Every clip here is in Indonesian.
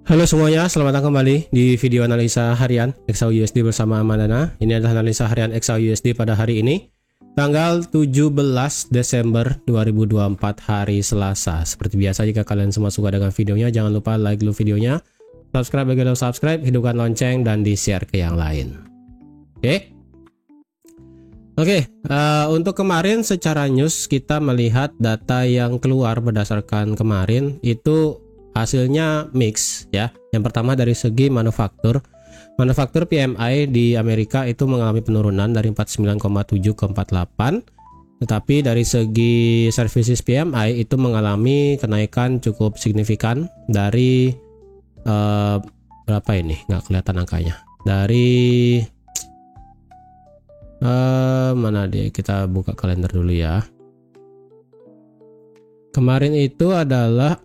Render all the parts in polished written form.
Halo semuanya, selamat datang kembali di video analisa harian XAUUSD bersama Amadana. Ini adalah analisa harian XAUUSD pada hari ini, tanggal 17 Desember 2024 hari Selasa. Seperti biasa, jika kalian semua suka dengan videonya, jangan lupa like dulu videonya, subscribe bagi yang belum subscribe, hidupkan lonceng, dan di-share ke yang lain. Oke, untuk kemarin secara news kita melihat data yang keluar berdasarkan kemarin itu hasilnya mix ya. Yang pertama dari segi manufaktur PMI di Amerika itu mengalami penurunan dari 49,7 ke 48. Tetapi dari segi services PMI itu mengalami kenaikan cukup signifikan dari berapa ini? Nggak kelihatan angkanya. Dari mana deh? Kita buka kalender dulu ya. Kemarin itu adalah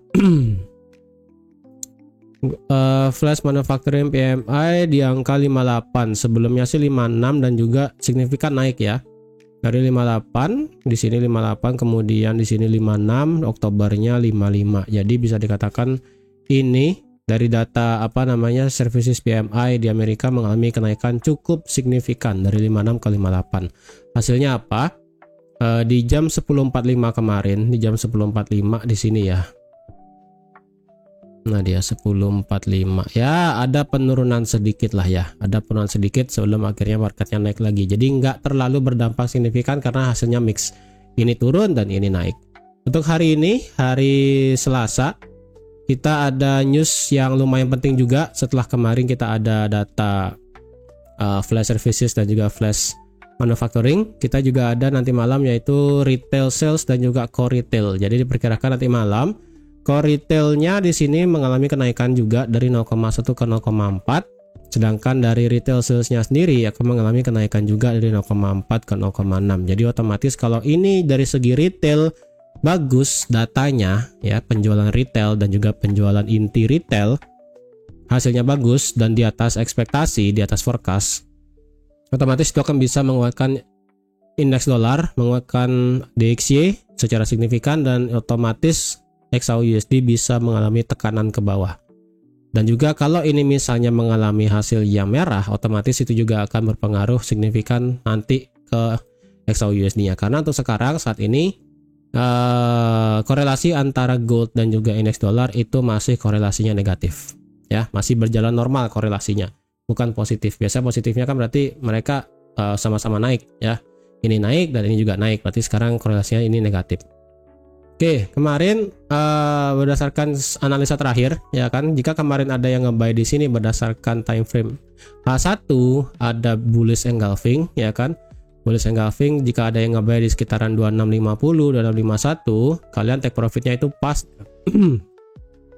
flash manufacturing PMI di angka 58, sebelumnya sih 56 dan juga signifikan naik ya. Dari 58, di sini 58, kemudian di sini 56, Oktobernya 55. Jadi bisa dikatakan ini dari data services PMI di Amerika mengalami kenaikan cukup signifikan dari 56 ke 58. Hasilnya apa? Di jam 10.45 kemarin, di jam 10.45 di sini ya. Nah dia 10.45 ya, ada penurunan sedikit lah ya, ada penurunan sedikit sebelum akhirnya marketnya naik lagi. Jadi nggak terlalu berdampak signifikan karena hasilnya mix, ini turun dan ini naik. Untuk hari ini, hari Selasa, kita ada news yang lumayan penting juga. Setelah kemarin kita ada data flash services dan juga flash manufacturing, kita juga ada nanti malam yaitu retail sales dan juga core retail. Jadi diperkirakan nanti malam core retailnya di sini mengalami kenaikan juga dari 0,1 ke 0,4, sedangkan dari retail salesnya sendiri akan mengalami kenaikan juga dari 0,4 ke 0,6. Jadi otomatis kalau ini dari segi retail bagus datanya ya, penjualan retail dan juga penjualan inti retail hasilnya bagus dan di atas ekspektasi, di atas forecast, otomatis itu akan bisa menguatkan indeks dolar, menguatkan DXY secara signifikan, dan otomatis XAUUSD bisa mengalami tekanan ke bawah. Dan juga kalau ini misalnya mengalami hasil yang merah, otomatis itu juga akan berpengaruh signifikan nanti ke XAUUSD-nya. Karena untuk sekarang saat ini korelasi antara gold dan juga indeks dolar itu masih korelasinya negatif. Ya, masih berjalan normal korelasinya, bukan positif. Biasa positifnya kan berarti mereka sama-sama naik ya. Ini naik dan ini juga naik, berarti sekarang korelasinya ini negatif. Oke, kemarin berdasarkan analisa terakhir ya kan, jika kemarin ada yang nge-buy di sini berdasarkan time frame H1 ada bullish engulfing ya kan. Bullish engulfing, jika ada yang nge-buy di sekitaran 2650, 2651, kalian take profitnya itu pas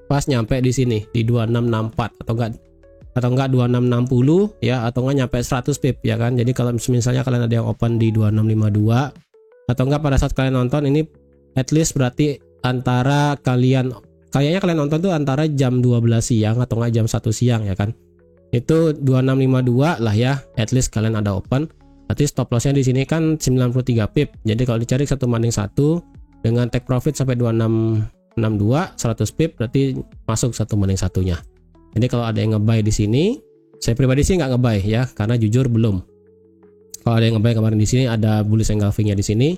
pas nyampe di sini di 2664 atau enggak 2660 ya, atau enggak nyampe 100 pip ya kan. Jadi kalau misalnya kalian ada yang open di 2652 atau enggak pada saat kalian nonton ini, at least berarti antara kayaknya kalian nonton tuh antara jam 12 siang atau enggak jam 1 siang ya kan. Itu 2652 lah ya, at least kalian ada open. Berarti stop lossnya di sini kan 93 pip. Jadi kalau dicari 1 banding 1 dengan take profit sampai 2662 100 pip, berarti masuk 1 banding 1-nya. Jadi kalau ada yang nge-buy di sini, saya pribadi sih nggak nge-buy ya, karena jujur belum. Kalau ada yang nge-buy kemarin di sini ada bullish engulfing-nya di sini,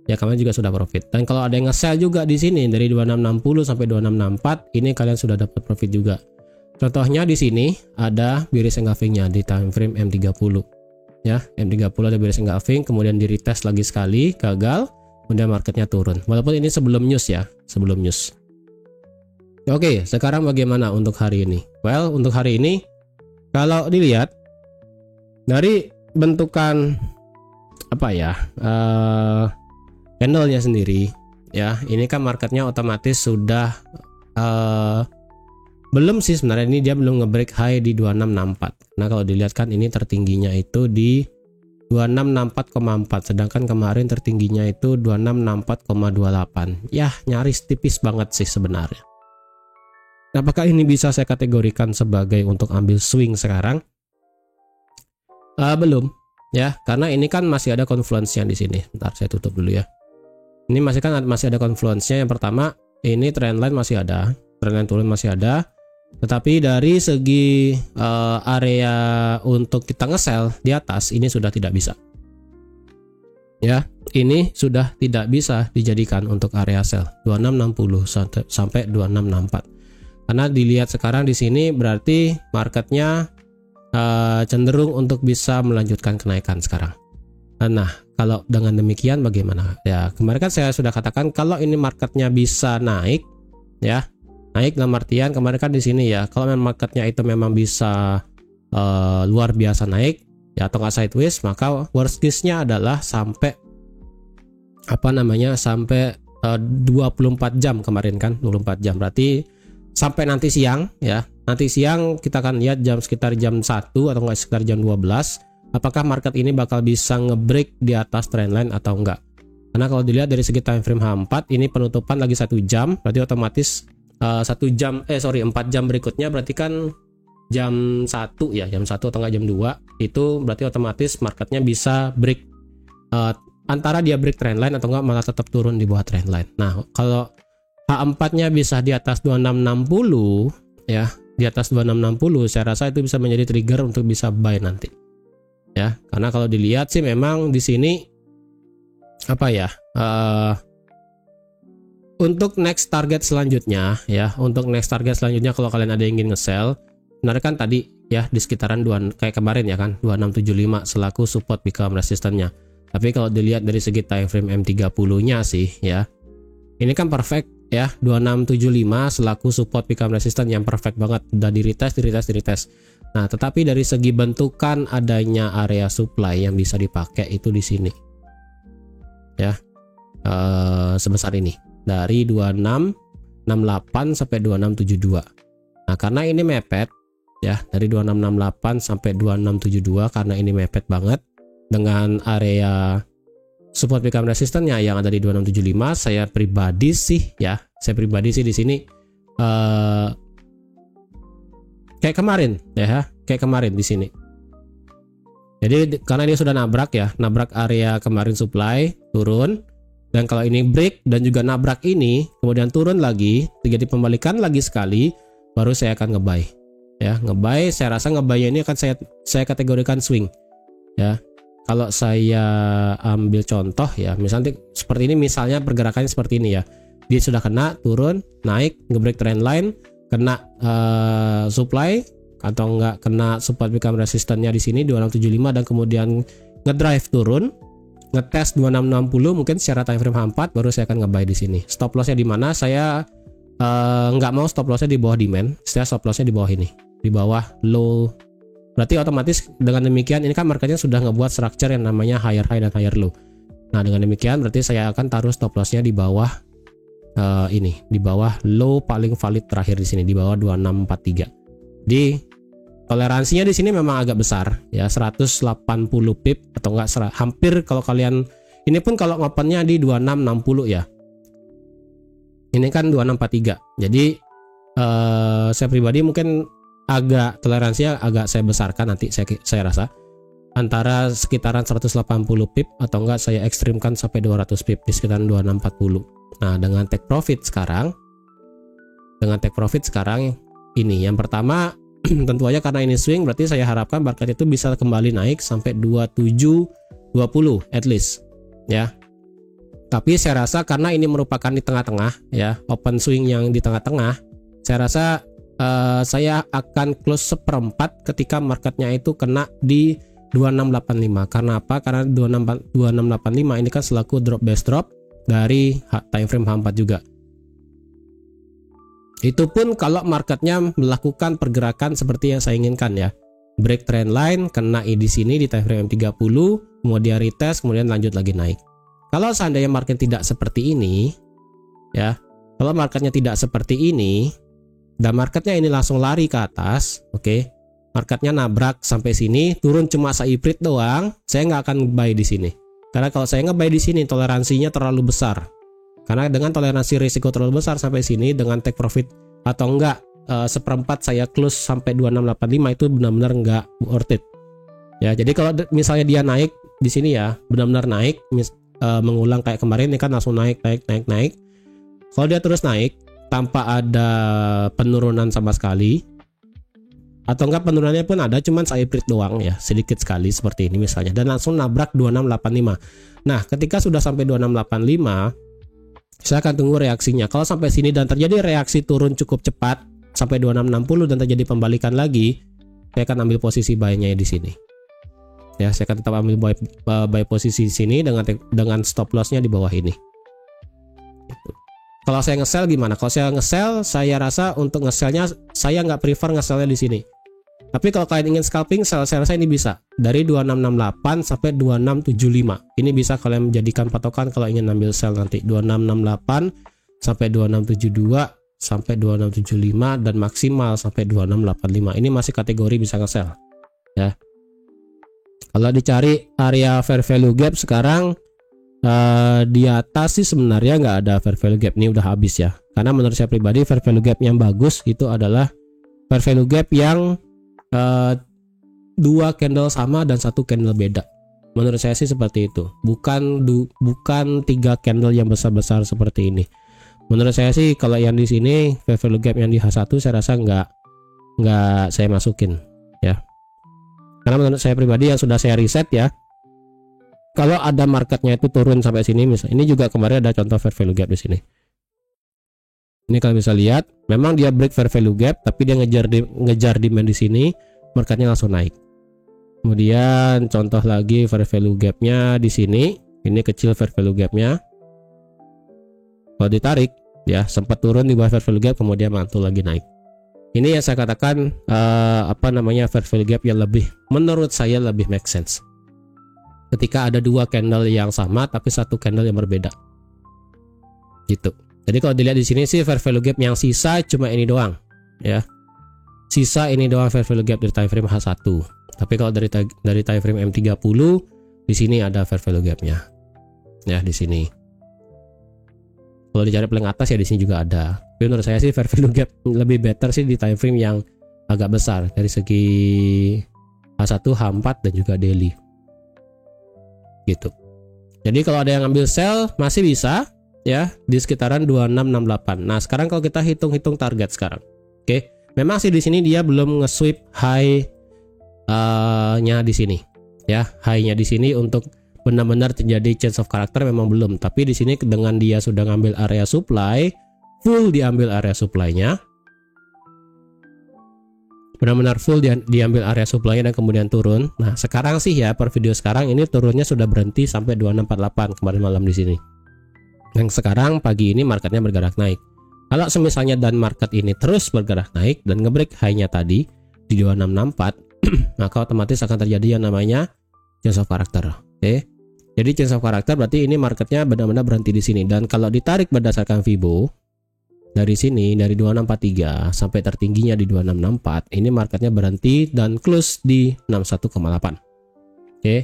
ya kalian juga sudah profit. Dan kalau ada yang nge-sell juga di sini dari 2660 sampai 2664, ini kalian sudah dapat profit juga. Contohnya di sini ada bearish engulfing-nya di time frame M30. Ya, M30 ada bearish engulfing, kemudian di retest lagi sekali, gagal, kemudian marketnya turun. Walaupun ini sebelum news ya, sebelum news. Oke, sekarang bagaimana untuk hari ini? Well, untuk hari ini kalau dilihat dari bentukan candlenya sendiri ya, ini kan marketnya otomatis sudah belum sih sebenarnya, ini dia belum nge-break high di 2664. Nah kalau dilihat kan ini tertingginya itu di 2664,4, sedangkan kemarin tertingginya itu 2664,28. Ya nyaris tipis banget sih sebenarnya. Apakah ini bisa saya kategorikan sebagai untuk ambil swing sekarang? Belum ya, karena ini kan masih ada confluence-nya di sini. Bentar saya tutup dulu ya. Ini masih ada confluence-nya. Yang pertama, ini trendline masih ada, trendline turun masih ada. Tetapi dari segi area untuk kita nge-sell di atas ini sudah tidak bisa. Ya, ini sudah tidak bisa dijadikan untuk area sell 2660 sampai 2664. Karena dilihat sekarang di sini berarti marketnya cenderung untuk bisa melanjutkan kenaikan sekarang. Nah, kalau dengan demikian bagaimana? Ya, kemarin kan saya sudah katakan kalau ini marketnya bisa naik, ya, naik dalam artian kemarin kan di sini ya, kalau memang marketnya itu memang bisa luar biasa naik, ya atau nggak sideways, maka worst case-nya adalah sampai sampai 24 jam kemarin kan, 24 jam berarti sampai nanti siang ya. Nanti siang kita akan lihat sekitar jam 1 atau nggak sekitar jam 12 apakah market ini bakal bisa ngebreak di atas trendline atau enggak. Karena kalau dilihat dari segi time frame H4 ini penutupan lagi 1 jam, berarti otomatis 4 jam berikutnya berarti kan jam 1 ya, jam 1 atau enggak jam 2 itu berarti otomatis marketnya bisa break antara dia break trendline atau enggak malah tetap turun di bawah trendline. Nah, kalau H4-nya bisa di atas 2660 ya, di atas 2660 saya rasa itu bisa menjadi trigger untuk bisa buy nanti. Ya, karena kalau dilihat sih memang di sini untuk next target selanjutnya ya, untuk next target selanjutnya kalau kalian ada yang ingin nge-sell, benar kan tadi ya di sekitaran kayak kemarin ya kan 2675 selaku support become resistance-nya. Tapi kalau dilihat dari segi time frame M30-nya sih ya, ini kan perfect ya, 2675 selaku support become resistance yang perfect banget, udah di retest. Nah, tetapi dari segi bentukan adanya area supply yang bisa dipakai itu di sini ya, sebesar ini dari 2668 sampai 2672. Nah, karena ini mepet ya, dari 2668 sampai 2672 karena ini mepet banget dengan area support become resistance-nya yang ada di 2675, saya pribadi sih di sini kayak kemarin di sini. Jadi karena ini sudah nabrak area kemarin supply turun, dan kalau ini break dan juga nabrak ini kemudian turun lagi, terjadi pembalikan lagi sekali, baru saya akan ngebuy. Ya, ngebuy, saya rasa ngebuy ini akan saya kategorikan swing. Ya. Kalau saya ambil contoh ya, misalnya seperti ini, misalnya pergerakannya seperti ini ya, dia sudah kena, turun, naik, ngebreak trend line, kena supply atau enggak kena support become resistance-nya di sini 2675 dan kemudian ngedrive turun, ngetes 2660 mungkin secara time frame H4, baru saya akan ngebuy di sini. Stop loss-nya di mana? Saya nggak mau stop loss-nya di bawah demand, saya stop loss-nya di bawah ini, di bawah low. Berarti otomatis dengan demikian ini kan marketnya sudah ngebuat structure yang namanya higher high dan higher low. Nah, dengan demikian berarti saya akan taruh stop loss-nya di bawah ini, di bawah low paling valid terakhir di sini, di bawah 2643. Di toleransinya di sini memang agak besar ya, 180 pip atau enggak hampir, kalau kalian ini pun kalau ngopennya di 2660 ya. Ini kan 2643. Jadi saya pribadi mungkin agak toleransinya agak saya besarkan nanti, saya rasa antara sekitaran 180 pip atau enggak saya ekstrimkan sampai 200 pip di sekitaran 2640. Nah, dengan take profit sekarang ini yang pertama tentu aja karena ini swing, berarti saya harapkan market itu bisa kembali naik sampai 2720 at least ya. Tapi saya rasa karena ini merupakan di tengah-tengah ya, open swing yang di tengah-tengah, saya rasa saya akan close seperempat ketika marketnya itu kena di 2685. Karena apa? Karena 2685 ini kan selaku drop base drop dari time frame H4 juga. Itu pun kalau marketnya melakukan pergerakan seperti yang saya inginkan ya, break trend line, kena di sini di time frame 30, kemudian retest, kemudian lanjut lagi naik. Kalau seandainya market tidak seperti ini ya, kalau marketnya tidak seperti ini dan marketnya ini langsung lari ke atas, oke, marketnya nabrak sampai sini, turun cuma seiprit doang, saya nggak akan buy di sini. Karena kalau saya nge-buy di sini toleransinya terlalu besar. Karena dengan toleransi risiko terlalu besar sampai sini, dengan take profit atau enggak seperempat saya close sampai 2685, itu benar-benar enggak worth it. Ya, jadi kalau misalnya dia naik di sini ya, benar-benar naik, mengulang kayak kemarin ini kan langsung naik. Kalau dia terus naik tanpa ada penurunan sama sekali atau enggak penurunannya pun ada, cuman saya print doang ya, sedikit sekali seperti ini misalnya, dan langsung nabrak 2685. Nah ketika sudah sampai 2685, saya akan tunggu reaksinya. Kalau sampai sini dan terjadi reaksi turun cukup cepat sampai 2660 dan terjadi pembalikan lagi, saya akan ambil posisi buy-nya di sini. Ya, saya akan tetap ambil buy posisi di sini dengan stop loss-nya di bawah ini. Gitu. Kalau saya nge-sell gimana? Kalau saya nge-sell, saya rasa untuk nge-sell-nya saya nggak prefer nge-sell-nya di sini. Tapi kalau kalian ingin scalping, saya rasa ini bisa dari 2668 sampai 2675. Ini bisa kalian menjadikan patokan kalau ingin ambil sell nanti. 2668 sampai 2672 sampai 2675 dan maksimal sampai 2685. Ini masih kategori bisa nge-sell. Ya. Kalau dicari area fair value gap sekarang di atas sih sebenarnya nggak ada fair value gap, ini udah habis ya. Karena menurut saya pribadi fair value gap yang bagus itu adalah fair value gap yang dua candle sama dan satu candle beda. Menurut saya sih seperti itu. Bukan tiga candle yang besar-besar seperti ini. Menurut saya sih kalau yang di sini fair value gap yang di H1 saya rasa nggak saya masukin ya. Karena menurut saya pribadi yang sudah saya riset ya, kalau ada marketnya itu turun sampai sini, misalnya ini juga kemarin ada contoh fair value gap di sini. Ini kalian bisa lihat, memang dia break fair value gap, tapi dia ngejar demand di sini, marketnya langsung naik. Kemudian contoh lagi fair value gapnya di sini, ini kecil fair value gapnya. Kalau ditarik, ya sempat turun di bawah fair value gap, kemudian mantul lagi naik. Ini yang saya katakan fair value gap yang lebih, menurut saya lebih make sense. Ketika ada dua candle yang sama, tapi satu candle yang berbeda, gitu. Jadi kalau dilihat di sini sih fair value gap yang sisa cuma ini doang ya. Sisa ini doang fair value gap dari time frame H1. Tapi kalau dari time frame M30 di sini ada fair value gapnya. Ya, di sini. Kalau dicari paling atas ya di sini juga ada. Tapi menurut saya sih fair value gap lebih better sih di time frame yang agak besar dari segi H1, H4 dan juga daily. Gitu. Jadi kalau ada yang ngambil sell masih bisa ya di sekitaran 2668. Nah, sekarang kalau kita hitung-hitung target sekarang. Oke. Memang sih di sini dia belum nge-sweep high-nya di sini. Ya, high-nya di sini untuk benar-benar terjadi change of character memang belum. Tapi di sini dengan dia sudah ngambil area supply, full diambil area supply-nya. Benar-benar full diambil area supply-nya dan kemudian turun. Nah, sekarang sih ya per video sekarang ini turunnya sudah berhenti sampai 2648 kemarin malam di sini. Yang sekarang pagi ini marketnya bergerak naik. Kalau semisalnya dan market ini terus bergerak naik dan ngebreak high-nya tadi di 2664, maka otomatis akan terjadi yang namanya change of character. Oke. Jadi change of character berarti ini marketnya benar-benar berhenti di sini, dan kalau ditarik berdasarkan Fibo dari sini dari 2643 sampai tertingginya di 2664, ini marketnya berhenti dan close di 61,8. Oke.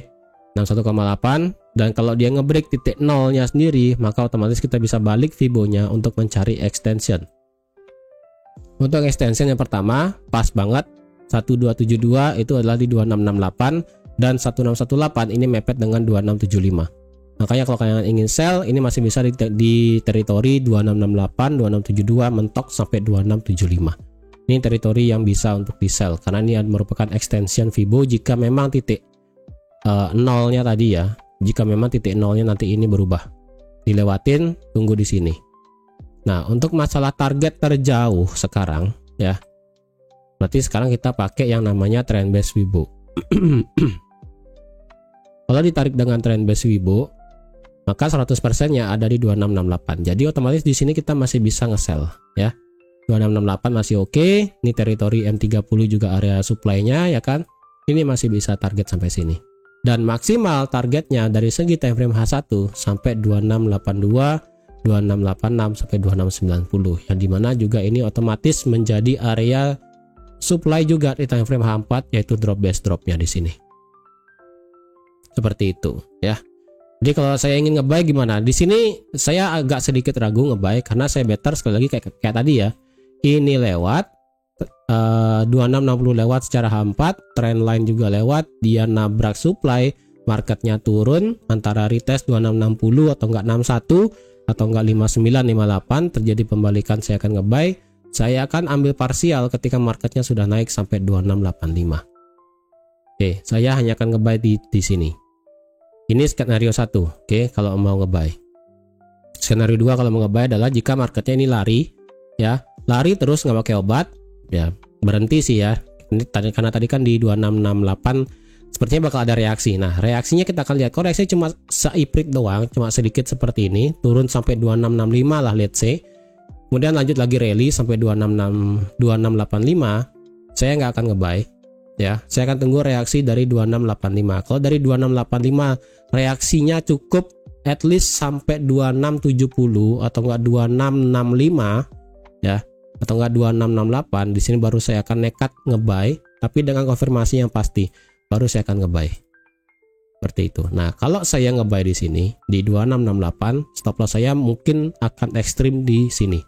61,8. Dan kalau dia ngebreak titik nolnya sendiri, maka otomatis kita bisa balik Fibonya untuk mencari extension. Untuk extension yang pertama pas banget 1272 itu adalah di 2668 dan 1618 ini mepet dengan 2675. Makanya kalau kalian ingin sell ini masih bisa di teritori 2668, 2672 mentok sampai 2675. Ini teritori yang bisa untuk di sell karena ini merupakan extension Fibo jika memang titik nolnya tadi ya. Jika memang titik nolnya nanti ini berubah, dilewatin, tunggu di sini. Nah, untuk masalah target terjauh sekarang ya, berarti sekarang kita pakai yang namanya trend base Fibo. Kalau ditarik dengan trend base Fibo, maka 100%-nya ada di 2668. Jadi otomatis di sini kita masih bisa nge-sell ya. 2668 masih oke. Ini teritori M30 juga area supply-nya ya kan. Ini masih bisa target sampai sini. Dan maksimal targetnya dari segi time frame H1 sampai 2682, 2686 sampai 2690, yang dimana juga ini otomatis menjadi area supply juga di time frame H4, yaitu drop base dropnya di sini. Seperti itu ya. Jadi kalau saya ingin nge-buy gimana? Di sini saya agak sedikit ragu nge-buy karena saya better sekali lagi kayak tadi ya. Ini lewat 2660 lewat secara H4, trend line juga lewat, dia nabrak supply, marketnya turun antara retest 2660 atau enggak 61 atau enggak 5958, terjadi pembalikan saya akan nge-buy, saya akan ambil parsial ketika marketnya sudah naik sampai 2685. Oke, saya hanya akan nge-buy di sini. Ini skenario 1. Oke, kalau mau nge-buy. Skenario 2 kalau mau nge-buy adalah jika marketnya ini lari, ya, lari terus nggak pakai obat, ya berhenti sih ya. Ini karena tadi kan di 2668 sepertinya bakal ada reaksi. Nah, reaksinya kita akan lihat. Kalau reaksinya cuma seiprit doang, cuma sedikit seperti ini, turun sampai 2665 lah let's say. Kemudian lanjut lagi rally sampai 2685, saya nggak akan nge-buy. Ya, saya akan tunggu reaksi dari 2685. Kalau dari 2685 reaksinya cukup at least sampai 2670 atau enggak 2665 ya, atau enggak 2668, di sini baru saya akan nekat nge-buy, tapi dengan konfirmasi yang pasti baru saya akan nge-buy. Seperti itu. Nah, kalau saya nge-buy di sini di 2668, stop loss saya mungkin akan ekstrim di sini.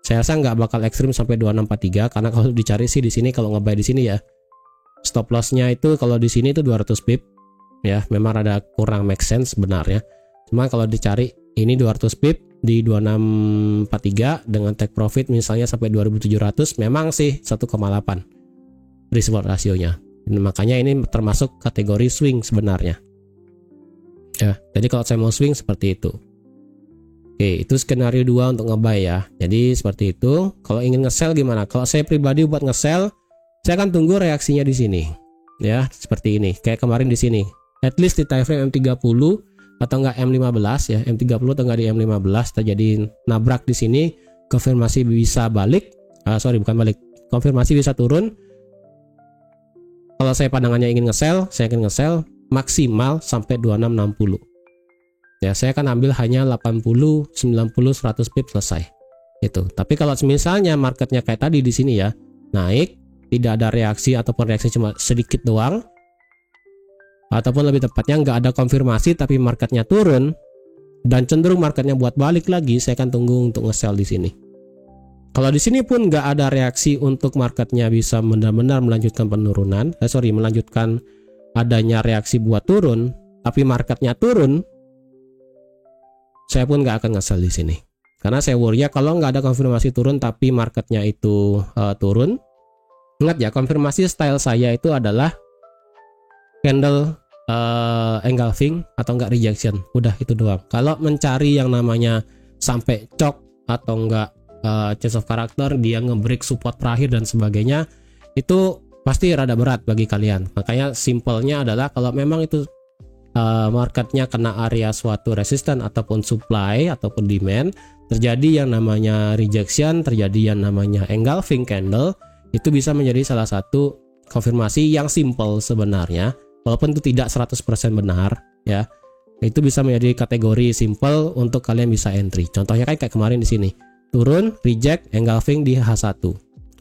Saya rasa nggak bakal ekstrim sampai 2643 karena kalau dicari sih di sini kalau nge-buy di sini ya, stop lossnya itu kalau di sini itu 200 pip ya, memang ada kurang make sense sebenarnya. Cuma kalau dicari ini 200 pip di 2643 dengan take profit misalnya sampai 2700, memang sih 1,8 risk reward rasionya. Makanya ini termasuk kategori swing sebenarnya. Ya, jadi kalau saya mau swing seperti itu. Oke, itu skenario 2 untuk nge-buy ya. Jadi seperti itu. Kalau ingin nge-sell gimana? Kalau saya pribadi buat nge-sell, saya akan tunggu reaksinya di sini. Ya, seperti ini. Kayak kemarin di sini. At least di time frame M30 atau enggak M15 ya. M30 atau enggak di M15 terjadi nabrak di sini, konfirmasi bisa balik. Bukan balik. Konfirmasi bisa turun. Kalau saya pandangannya ingin nge-sell, saya akan nge-sell maksimal sampai 2660. Ya, saya akan ambil hanya 80, 90, 100 pip selesai. Itu. Tapi kalau misalnya marketnya kayak tadi di sini ya, naik, tidak ada reaksi ataupun reaksi cuma sedikit doang, ataupun lebih tepatnya nggak ada konfirmasi tapi marketnya turun dan cenderung marketnya buat balik lagi, saya akan tunggu untuk nge-sell di sini. Kalau di sini pun nggak ada reaksi untuk marketnya bisa benar-benar melanjutkan penurunan, melanjutkan adanya reaksi buat turun, tapi marketnya turun, saya pun nggak akan nge-sell di sini. Karena saya worry ya kalau nggak ada konfirmasi turun tapi marketnya itu turun. Ingat ya, konfirmasi style saya itu adalah candle engulfing atau enggak rejection. Udah itu doang. Kalau mencari yang namanya sampai cok atau enggak change of character, dia nge-break support terakhir dan sebagainya, itu pasti rada berat bagi kalian. Makanya simpelnya adalah kalau memang itu marketnya kena area suatu resisten ataupun supply ataupun demand, terjadi yang namanya rejection, terjadi yang namanya engulfing candle, itu bisa menjadi salah satu konfirmasi yang simple sebenarnya, walaupun itu tidak 100% benar ya. Itu bisa menjadi kategori simple untuk kalian bisa entry. Contohnya kayak kemarin di sini. Turun, reject, engulfing di H1.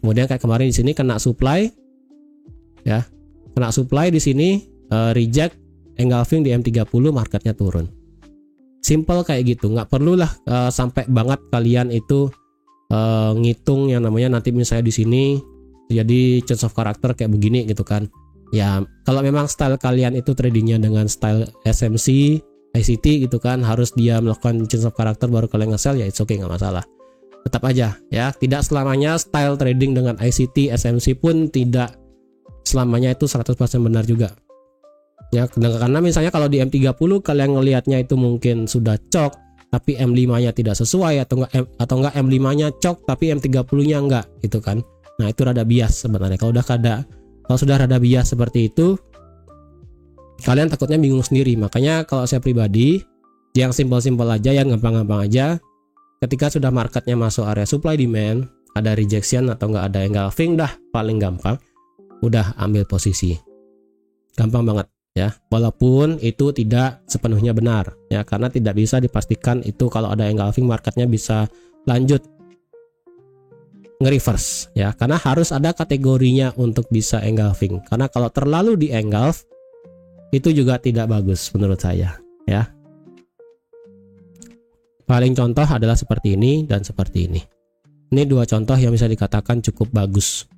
Kemudian kayak kemarin di sini kena supply ya. Kena supply di sini, reject, engulfing di M30, marketnya turun. Simple kayak gitu, nggak perlulah sampai banget kalian itu ngitung yang namanya nanti misalnya di sini jadi change of character kayak begini gitu kan. Ya, kalau memang style kalian itu tradingnya dengan style SMC, ICT gitu kan, harus dia melakukan change of character baru kalian nge-sell, ya it's okay, nggak masalah. Tetap aja ya, tidak selamanya style trading dengan ICT, SMC pun tidak selamanya itu 100% benar juga. Ya, karena misalnya kalau di M30 kalian ngelihatnya itu mungkin sudah cok tapi M5-nya tidak sesuai, atau enggak M5-nya cok tapi M30-nya enggak gitu kan. Nah, itu rada bias sebenarnya. Kalau sudah rada bias seperti itu, kalian takutnya bingung sendiri. Makanya kalau saya pribadi, yang simpel-simpel aja, yang gampang-gampang aja. Ketika sudah marketnya masuk area supply demand, ada rejection atau enggak ada engulfing, dah paling gampang, udah ambil posisi. Gampang banget ya, walaupun itu tidak sepenuhnya benar ya, karena tidak bisa dipastikan itu kalau ada engulfing marketnya bisa lanjut nge-reverse ya, karena harus ada kategorinya untuk bisa engulfing, karena kalau terlalu di engulf itu juga tidak bagus menurut saya ya. Paling contoh adalah seperti ini dan seperti ini. Ini dua contoh yang bisa dikatakan cukup bagus.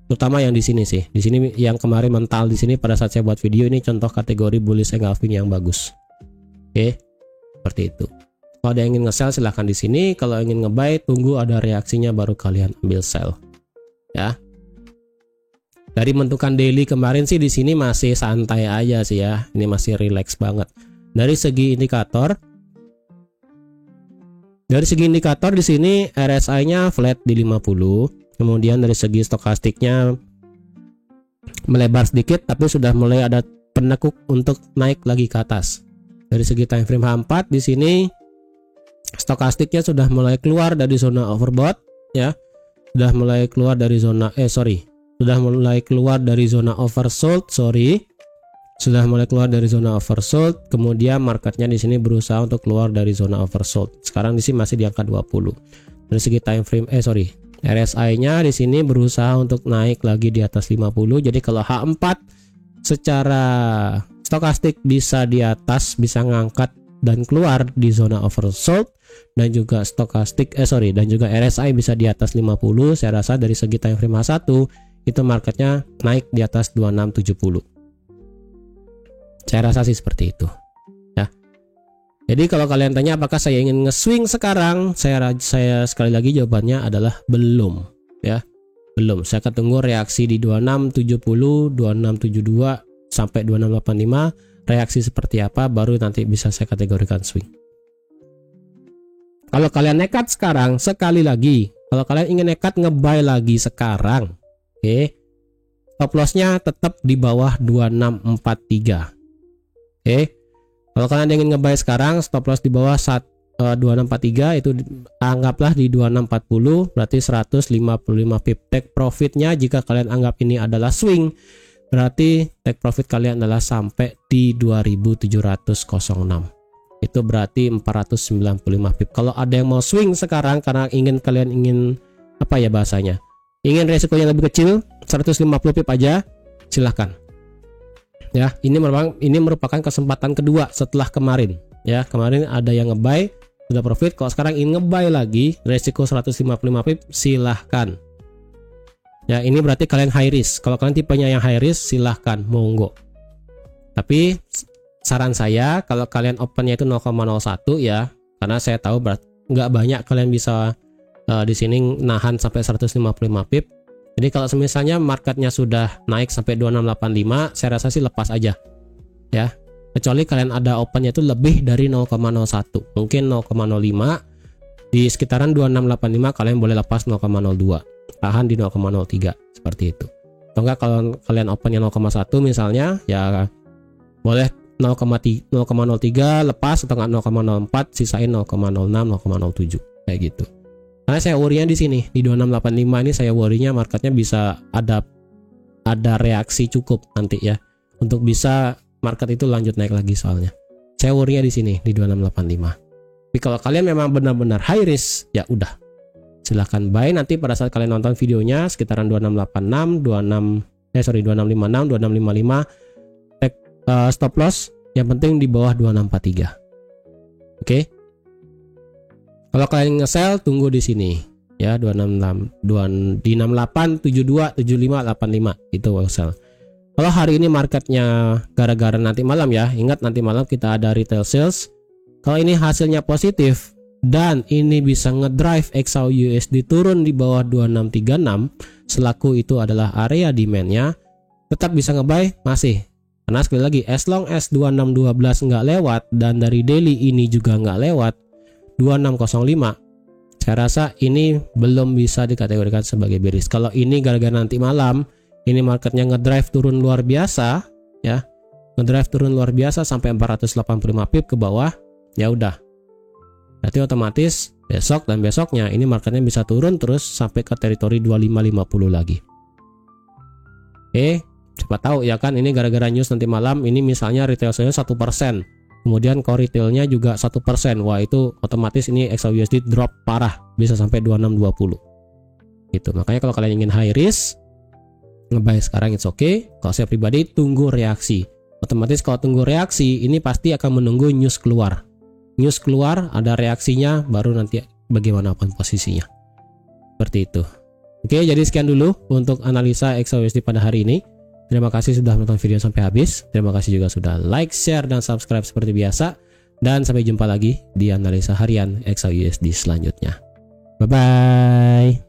Terutama yang di sini sih. Di sini yang kemarin mental di sini pada saat saya buat video ini contoh kategori bullish engulfing yang bagus. Oke. Seperti itu. Kalau ada yang ingin nge-sell silahkan di sini. Kalau ingin nge-buy, tunggu ada reaksinya baru kalian ambil sell. Ya. Dari bentukan daily kemarin sih di sini masih santai aja sih ya. Ini masih relax banget. Dari segi indikator di sini RSI-nya flat di 50. Kemudian dari segi stokastiknya melebar sedikit tapi sudah mulai ada penekuk untuk naik lagi ke atas. Dari segi time frame H4 di sini stokastiknya sudah mulai keluar dari zona overbought ya. Sudah mulai keluar dari zona oversold, Sudah mulai keluar dari zona oversold, kemudian marketnya di sini berusaha untuk keluar dari zona oversold. Sekarang di sini masih di angka 20. Dari segi time frame RSI-nya di sini berusaha untuk naik lagi di atas 50. Jadi kalau H4 secara stokastik bisa di atas, bisa ngangkat dan keluar di zona oversold, dan juga dan juga RSI bisa di atas 50. Saya rasa dari segi time frame H1 itu marketnya naik di atas 2670. Saya rasa sih seperti itu ya. Jadi kalau kalian tanya apakah saya ingin nge-swing sekarang, saya sekali lagi jawabannya adalah belum ya. Belum. Saya akan tunggu reaksi di 2670, 2672 sampai 2685. Reaksi seperti apa baru nanti bisa saya kategorikan swing. Kalau kalian nekat sekarang, sekali lagi, kalau kalian ingin nekat nge-buy lagi sekarang, oke, stop lossnya tetap di bawah 2643. Oke, kalau kalian ingin nge-buy sekarang, stop loss di bawah 2643 itu anggaplah di 2640, berarti 155 pip. Take profitnya jika kalian anggap ini adalah swing, berarti take profit kalian adalah sampai di 2706. Itu berarti 495 pip. Kalau ada yang mau swing sekarang karena kalian ingin apa ya bahasanya, ingin resikonya lebih kecil, 150 pip aja, silahkan. Ya, ini merupakan kesempatan kedua setelah kemarin. Ya, kemarin ada yang nge-buy sudah profit. Kalau sekarang ingin nge-buy lagi, resiko 155 pip, silahkan. Ya, ini berarti kalian high risk. Kalau kalian tipenya yang high risk, silahkan, monggo. Tapi saran saya kalau kalian opennya itu 0,01 ya, karena saya tahu nggak banyak kalian bisa di sini nahan sampai 155 pip. Jadi kalau misalnya marketnya sudah naik sampai 2685, saya rasa sih lepas aja ya. Kecuali kalian ada opennya itu lebih dari 0,01, mungkin 0,05, di sekitaran 2685 kalian boleh lepas 0,02, tahan di 0,03 seperti itu. Atau enggak kalau kalian opennya 0,1 misalnya ya boleh 0,03 lepas, atau enggak 0,04 sisain 0,06 0,07 kayak gitu. Karena saya worry-nya di sini di 2685 ini, saya worry-nya marketnya bisa ada reaksi cukup nanti ya untuk bisa market itu lanjut naik lagi soalnya. Saya worry-nya di sini di 2685. Tapi kalau kalian memang benar-benar high risk ya udah. Silahkan buy nanti pada saat kalian nonton videonya sekitaran 2686, 2656, 2655. Stop loss yang penting di bawah 2643. Oke. Kalau kalian nge-sell tunggu di sini ya, 266 di 68 72 75 85 itu sell. Kalau hari ini marketnya gara-gara nanti malam ya, ingat nanti malam kita ada retail sales. Kalau ini hasilnya positif dan ini bisa ngedrive XAUUSD turun di bawah 2636 selaku itu adalah area demand-nya, tetap bisa nge-buy masih. Karena sekali lagi as long as 2612 nggak lewat dan dari daily ini juga nggak lewat 2605, saya rasa ini belum bisa dikategorikan sebagai bearish. Kalau ini gara-gara nanti malam ini marketnya ngedrive turun luar biasa ya, ngedrive turun luar biasa sampai 485 pip ke bawah, ya udah, berarti otomatis besok dan besoknya ini marketnya bisa turun terus sampai ke teritori 2550 lagi. Oke, siapa tahu ya kan, ini gara-gara news nanti malam ini misalnya retail sales 1%, kemudian core retailnya juga 1%, wah itu otomatis ini XAUUSD drop parah, bisa sampai 2620 gitu. Makanya kalau kalian ingin high risk nge-buy sekarang it's okay. Kalau saya pribadi tunggu reaksi. Otomatis kalau tunggu reaksi ini pasti akan menunggu news keluar. News keluar ada reaksinya baru nanti bagaimanapun posisinya. Seperti itu. Oke, jadi sekian dulu untuk analisa XAUUSD pada hari ini. Terima kasih sudah menonton video sampai habis. Terima kasih juga sudah like, share, dan subscribe seperti biasa. Dan sampai jumpa lagi di analisa harian XAUSD selanjutnya. Bye bye.